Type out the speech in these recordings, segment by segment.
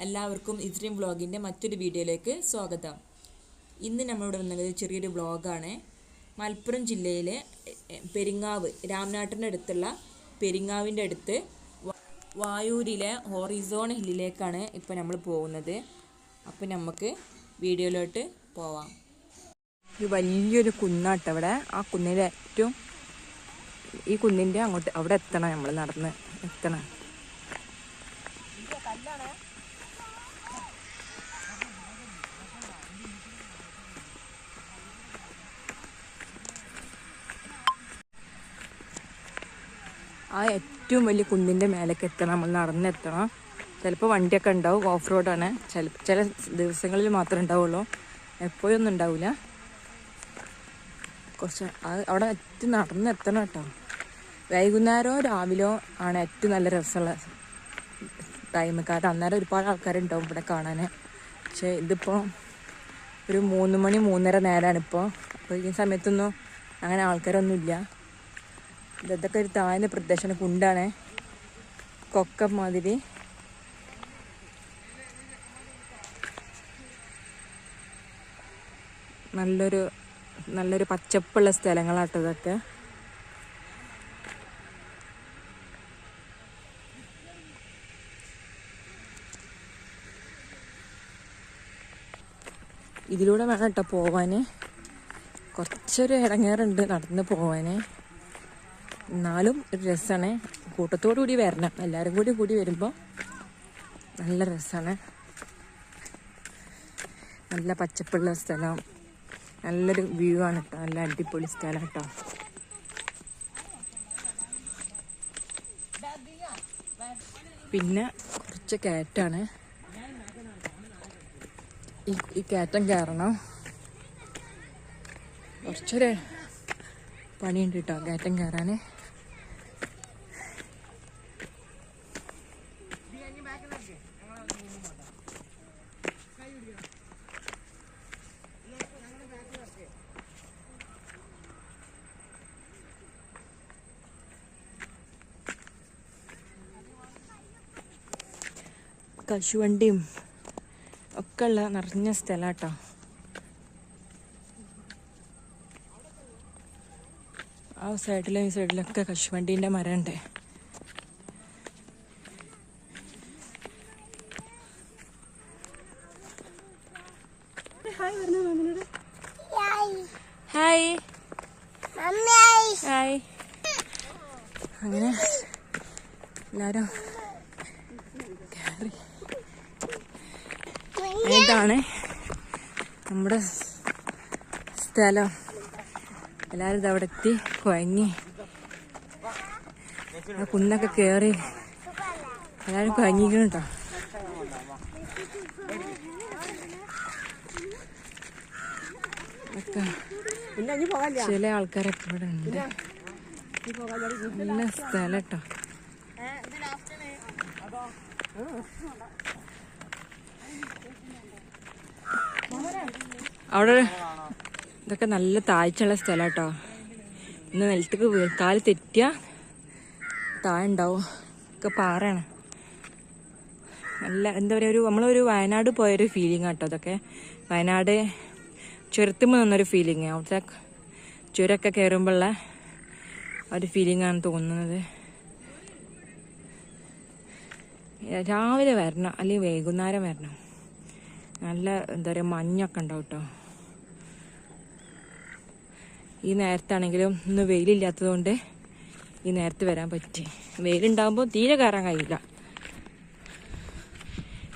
എല്ലാവർക്കും ഇസ്രീം വ്ളോഗിൻ്റെ മറ്റൊരു വീഡിയോയിലേക്ക് സ്വാഗതം. ഇന്ന് നമ്മളിവിടെ വന്നത് ചെറിയൊരു വ്ളോഗാണ്. മലപ്പുറം ജില്ലയിലെ പെരിങ്ങാവ്, രാമനാട്ടിൻ്റെ അടുത്തുള്ള പെരിങ്ങാവിൻ്റെ അടുത്ത് വായൂരിലെ ഹോറിസോൺ ഹില്ലിലേക്കാണ് ഇപ്പോൾ നമ്മൾ പോകുന്നത്. അപ്പോൾ നമുക്ക് വീഡിയോയിലോട്ട് പോവാം. ഇത് വലിയൊരു കുന്നാട്ടോ ഇവിടെ. ആ കുന്നിൻ്റെ ഏറ്റവും ഈ കുന്നിൻ്റെ അങ്ങോട്ട് അവിടെ എത്തണം, നമ്മൾ നടന്ന് എത്തണം. ആ ഏറ്റവും വലിയ കുന്നിൻ്റെ മേലേക്ക് എത്തണം, നമ്മൾ നടന്നെത്തണം. ചിലപ്പോൾ വണ്ടിയൊക്കെ ഉണ്ടാവും, ഓഫ് റോഡാണ്. ചില ദിവസങ്ങളിൽ മാത്രമേ ഉണ്ടാവുള്ളൂ, എപ്പോഴൊന്നും ഉണ്ടാവില്ല. കുറച്ച് അവിടെ ഏറ്റവും നടന്നെത്തണം കേട്ടോ. വൈകുന്നേരമോ രാവിലെയോ ആണ് ഏറ്റവും നല്ല രസമുള്ള ടൈം. കാരണം അന്നേരം ഒരുപാട് ആൾക്കാരുണ്ടാവും ഇവിടെ കാണാൻ. പക്ഷേ ഇതിപ്പോൾ ഒരു 3 മണി 3:30 നേരമാണ് ഇപ്പോൾ. അപ്പോൾ ഈ സമയത്തൊന്നും അങ്ങനെ ആൾക്കാരൊന്നുമില്ല. ഇതൊക്കെ ഒരു താഴ്ന്ന പ്രദേശമാണ്, കുണ്ടാണ്, കൊക്ക മാതിരി. നല്ലൊരു പച്ചപ്പുള്ള സ്ഥലങ്ങളാട്ടോ ഇതൊക്കെ. ഇതിലൂടെ വേണം കേട്ടോ പോവാൻ. കുറച്ചൊരു ഇടങ്ങേറുണ്ട് നടന്ന് പോവാൻ, എന്നാലും ഒരു രസമാണ്. കൂട്ടത്തോടു കൂടി വരണം, എല്ലാവരും കൂടി വരുമ്പോൾ നല്ല രസമാണ്. നല്ല പച്ചപ്പുള്ള സ്ഥലം, നല്ലൊരു വ്യൂ ആണ് കേട്ടോ. നല്ല അടിപൊളി സ്ഥലം കേട്ടോ. പിന്നെ കുറച്ച് കയറ്റാണ്. ഈ കയറ്റം കയറണം, കുറച്ചൊരു പണിയുണ്ട് കേട്ടോ കയറ്റം കയറാൻ. കശുവണ്ടിയും ഒക്കെ ഉള്ള നിറഞ്ഞ സ്ഥലം കേട്ടോ. ആ സൈഡിലും ഈ സൈഡിലൊക്കെ കശുവണ്ടീൻ്റെ മരമുണ്ട്. Hi hi. അങ്ങനെ എല്ലാവരും കയറി. ഇതാണ് നമ്മുടെ സ്ഥലം. എല്ലാവരും ഇതവിടെ എത്തി കുഴങ്ങി കുന്നൊക്കെ കയറി എല്ലാവരും കുഴങ്ങിക്കണം കേട്ടോ. ചില ആൾക്കാരൊക്കെ ഇവിടെ ഉണ്ട്. നല്ല സ്ഥലം കേട്ടോ. അവിടെ ഇതൊക്കെ നല്ല താഴ്ചയുള്ള സ്ഥലം കേട്ടോ. ഇന്ന് നിലത്തേക്ക് കാല് തെറ്റിയ താഴുണ്ടാവും. ഒക്കെ പാറയാണ്. നല്ല എന്താ പറയുക, നമ്മളൊരു വയനാട് പോയൊരു ഫീലിംഗ് കേട്ടോ അതൊക്കെ. വയനാട് ചുരത്തുമ്പോൾ നിന്നൊരു ഫീലിംഗ്, അവിടുത്തെ ചുരമൊക്കെ കയറുമ്പോഴുള്ള ഒരു ഫീലിംഗാണ് തോന്നുന്നത്. രാവിലെ വരണം, അല്ലെങ്കിൽ വൈകുന്നേരം വരണം. നല്ല എന്താ പറയുക, മഞ്ഞൊക്കെ ഉണ്ടാവും കേട്ടോ. ഈ നേരത്താണെങ്കിലും ഇന്ന് വെയിലില്ലാത്തത് കൊണ്ട് ഈ നേരത്ത് വരാൻ പറ്റി. വെയിലുണ്ടാകുമ്പോൾ തീരെ കയറാൻ കഴിയില്ല.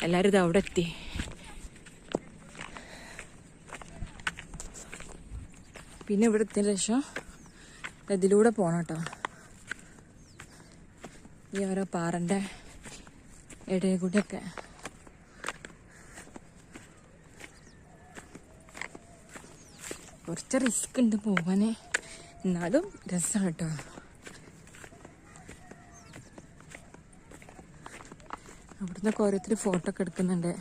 എല്ലാവരും ഇത് അവിടെ എത്തി. പിന്നെ ഇവിടെ എത്തിയതിന് ശേഷം ഇതിലൂടെ പോകണം കേട്ടോ. ഈ ഓരോ പാറൻ്റെ ഇടയിൽ കൂടെയൊക്കെ കുറച്ച് റിസ്ക് ഉണ്ട് പോവാൻ, എന്നാലും രസമാണ് കേട്ടോ. അവിടുന്നൊക്കെ ഓരോരുത്തർ ഫോട്ടോ ഒക്കെ എടുക്കുന്നുണ്ട്.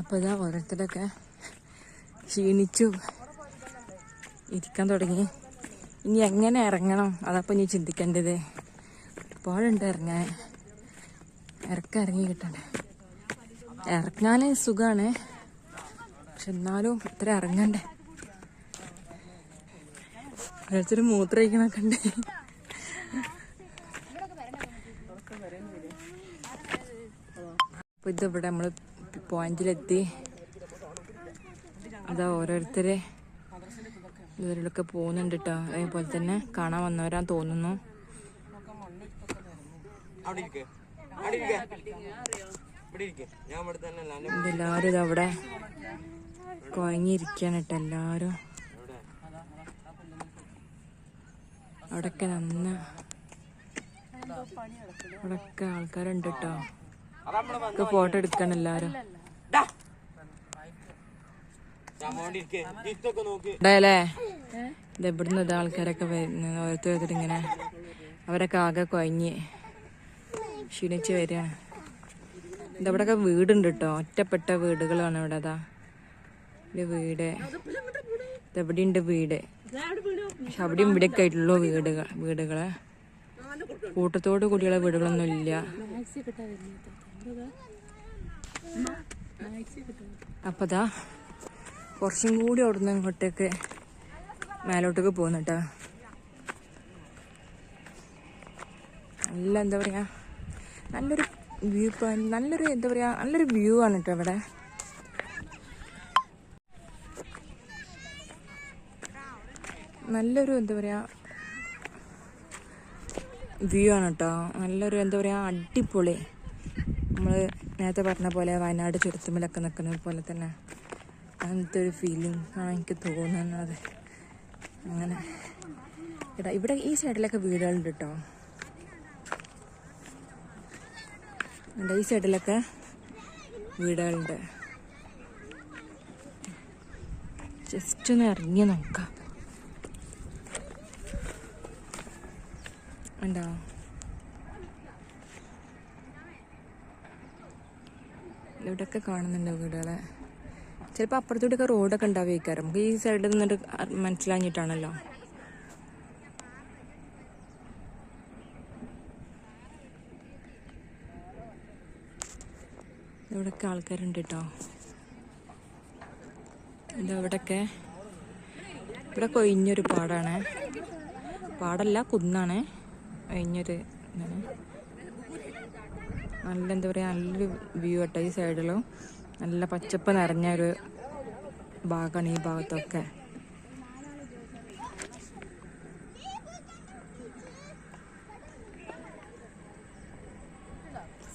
അപ്പോൾ ഇതാ ഓരോരുത്തരൊക്കെ ക്ഷീണിച്ചു ഇരിക്കാൻ തുടങ്ങി. ഇനി എങ്ങനെ ഇറങ്ങണം അതപ്പോൾ ഇനി ചിന്തിക്കേണ്ടത്. ഒരുപാടുണ്ട് ഇറങ്ങാൻ. ഇറങ്ങി കിട്ടണ്ടേ. ഇറങ്ങാൻ സുഖമാണ്, പക്ഷെ എന്നാലും ഇത്ര ഇറങ്ങണ്ടേ. ഓരോരുത്തർ മൂത്രമൊഴിക്കണൊക്കെ ഉണ്ട്. അപ്പോൾ ഇതിവിടെ നമ്മൾ പോയിന്റിലെത്തി. അതാ ഓരോരുത്തരെ ഇവരിലൊക്കെ പോകുന്നുണ്ട് കേട്ടോ. അതേപോലെ തന്നെ കാണാൻ വന്നവരാന്ന് തോന്നുന്നു. എല്ലാവരും ഇതവിടെ കുഴങ്ങിയിരിക്കാണ് കേട്ടോ. എല്ലാവരും അവിടെയൊക്കെ അവിടെയൊക്കെ ആൾക്കാരുണ്ട് കേട്ടോ. ഫോട്ടോ എടുക്കാൻ എല്ലാരും അല്ലേ. ഇതെവിടുന്ന് ഇത് ആൾക്കാരൊക്കെ വരുന്നത്. ഓരോരുത്തർ ഇങ്ങനെ അവരൊക്കെ ആകെ കുഴഞ്ഞ് ക്ഷീണിച്ച് വരികയാണ്. ഇതവിടെയൊക്കെ വീടുണ്ട് കേട്ടോ. ഒറ്റപ്പെട്ട വീടുകളാണ് ഇവിടെ. അതാ ഒരു വീട്. ഇതെവിടെയുണ്ട് വീട്, പക്ഷെ അവിടെയും ഇവിടെയൊക്കെ ആയിട്ടുള്ളൂ വീടുകള്. കൂട്ടത്തോട് കൂടിയുള്ള വീടുകളൊന്നും ഇല്ല. അപ്പൊ ദാ കുറച്ചും കൂടി അവിടുന്ന് ഇങ്ങോട്ടേക്ക് മേലോട്ടേക്ക് പോകുന്നുട്ടാ. നല്ല എന്താ പറയാ, നല്ലൊരു വ്യൂ പോയിന്റ്, നല്ലൊരു എന്താ പറയാ, നല്ലൊരു വ്യൂ ആണ് കേട്ടോ ഇവിടെ. നല്ലൊരു എന്താ പറയാ വ്യൂ ആണ് കേട്ടോ. നല്ലൊരു എന്താ പറയാ അടിപൊളി. നമ്മൾ നേരത്തെ പറഞ്ഞ പോലെ വയനാട് ചുരത്തുമ്മലൊക്കെ നിൽക്കുന്നത് പോലെ തന്നെ അങ്ങനത്തെ ഒരു ഫീലിംഗ് ആണ് എനിക്ക് തോന്നുന്നത്. അങ്ങനെ കേട്ടോ. ഇവിടെ ഈ സൈഡിലൊക്കെ വീടുകളുണ്ട് കേട്ടോ. ഈ സൈഡിലൊക്കെ വീടുകളുണ്ട്. ജസ്റ്റ് ഒന്ന് ഇറങ്ങി നോക്കാം. ഉണ്ടോ ഇവിടെയൊക്കെ കാണുന്നുണ്ട് വീടുകളെ. ചിലപ്പോൾ അപ്പുറത്തോട്ടൊക്കെ റോഡൊക്കെ ഉണ്ടാവുകയായിരിക്കും. നമുക്ക് ഈ സൈഡിൽ നിന്നിട്ട് മനസ്സിലാഞ്ഞിട്ടാണല്ലോ. ഇവിടെയൊക്കെ ആൾക്കാരുണ്ട് കേട്ടോ. ഇതവിടെയൊക്കെ ഇവിടെ കൊഴിഞ്ഞൊരു പാടാണ്. പാടല്ല, കുന്നാണ്. കഴിഞ്ഞൊരു ഇതാണ്. നല്ല എന്താ പറയുക, നല്ലൊരു വ്യൂ കേട്ടോ. ഈ സൈഡിലും നല്ല പച്ചപ്പ് നിറഞ്ഞൊരു ഭാഗമാണ് ഈ ഭാഗത്തൊക്കെ.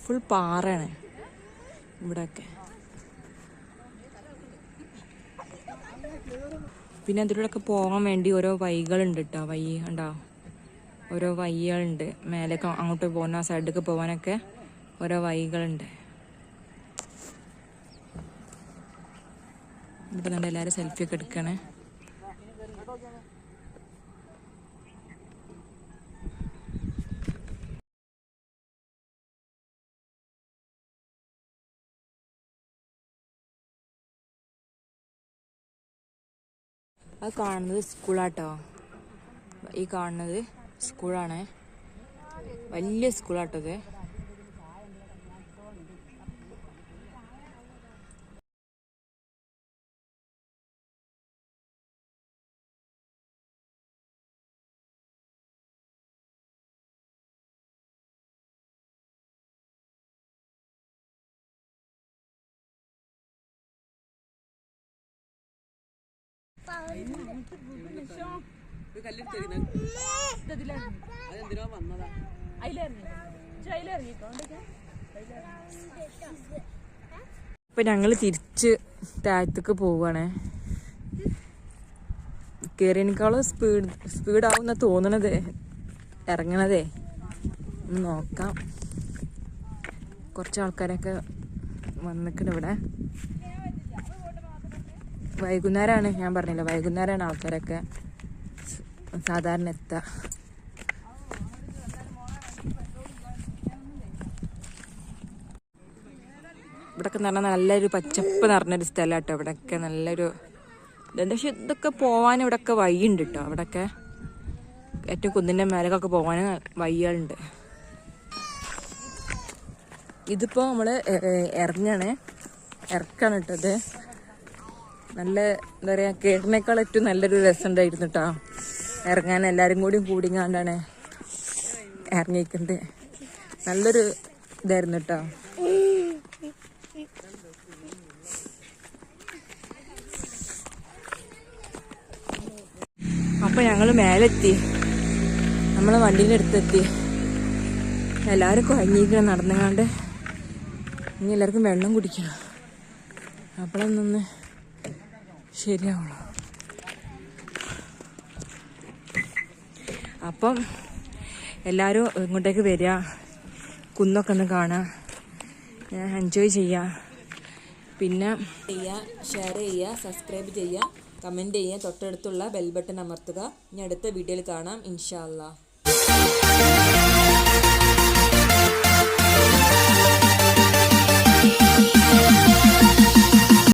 ഫുൾ പാറയാണ് ഇവിടെയൊക്കെ. പിന്നെ അതിലൂടെയൊക്കെ പോകാൻ വേണ്ടി ഓരോ വഴികളുണ്ട് കേട്ടോ. വഴി ഉണ്ടോ, ഓരോ വഴികളുണ്ട്. മേലേക്ക് അങ്ങോട്ട് പോകുന്ന സൈഡിലേക്ക് പോകാനൊക്കെ ഓരോ വഴികളുണ്ട്. ഇപ്പം കണ്ട് എല്ലാവരും സെൽഫിയൊക്കെ എടുക്കണേ. അത് കാണുന്നത് സ്കൂളാട്ടോ. ഈ കാണുന്നത് സ്കൂളാണ്. വലിയ സ്കൂളാട്ടോ ഇത്. ഇപ്പൊ ഞങ്ങള് തിരിച്ച് താഴത്തേക്ക് പോവാണ്. കേറിയതിനേക്കാളും സ്പീഡാവുന്ന തോന്നണത് ഇറങ്ങണതേ. ഒന്ന് നോക്കാം. കുറച്ച് ആൾക്കാരൊക്കെ വന്നിട്ടുണ്ട് ഇവിടെ. വൈകുന്നേരമാണ്, ഞാൻ പറഞ്ഞില്ല, വൈകുന്നേരമാണ് ആൾക്കാരൊക്കെ സാധാരണ എത്തുക. ഇവിടെയൊക്കെ എന്ന് പറഞ്ഞാൽ നല്ലൊരു പച്ചപ്പ് നിറഞ്ഞൊരു സ്ഥലം കേട്ടോ. ഇവിടെയൊക്കെ നല്ലൊരു ഇതുണ്ട്. പക്ഷെ ഇതൊക്കെ പോകാൻ ഇവിടെയൊക്കെ വഴിയുണ്ട് കേട്ടോ. അവിടെയൊക്കെ ഏറ്റവും കുന്നിൻ്റെ മേലേക്കൊക്കെ പോകാൻ വഴികളുണ്ട്. ഇതിപ്പോൾ നമ്മൾ ഇറങ്ങാണ് കേട്ടോ. ഇത് നല്ല എന്താ പറയുക, കേട്ടിനേക്കാൾ ഏറ്റവും നല്ലൊരു രസം ഉണ്ടായിരുന്നു കേട്ടോ ഇറങ്ങാൻ. എല്ലാവരും കൂടിങ്ങാണ്ടാണ് ഇറങ്ങിയിട്ടുണ്ട്. നല്ലൊരു ഇതായിരുന്നു കേട്ടോ. അപ്പോൾ ഞങ്ങൾ മേലെത്തി, നമ്മളെ വണ്ടീൻ്റെ അടുത്തെത്തി. എല്ലാവരും കുഴങ്ങിയിരിക്കണം നടന്നുങ്ങാണ്ട്. ഇനി എല്ലാവർക്കും വെള്ളം കുടിക്കണം, അപ്പോഴൊന്നൊന്ന് ശരിയാവുള്ളൂ. അപ്പം എല്ലാവരും ഇങ്ങോട്ടേക്ക് വരിക, കുന്നൊക്കെ ഒന്ന് കാണുക, എൻജോയ് ചെയ്യുക. പിന്നെ ഷെയർ ചെയ്യുക, സബ്സ്ക്രൈബ് ചെയ്യുക, കമൻറ്റ് ചെയ്യുക, തൊട്ടടുത്തുള്ള ബെൽ ബട്ടൺ അമർത്തുക. ഇനി അടുത്ത വീഡിയോയിൽ കാണാം ഇൻഷാ അല്ലാ.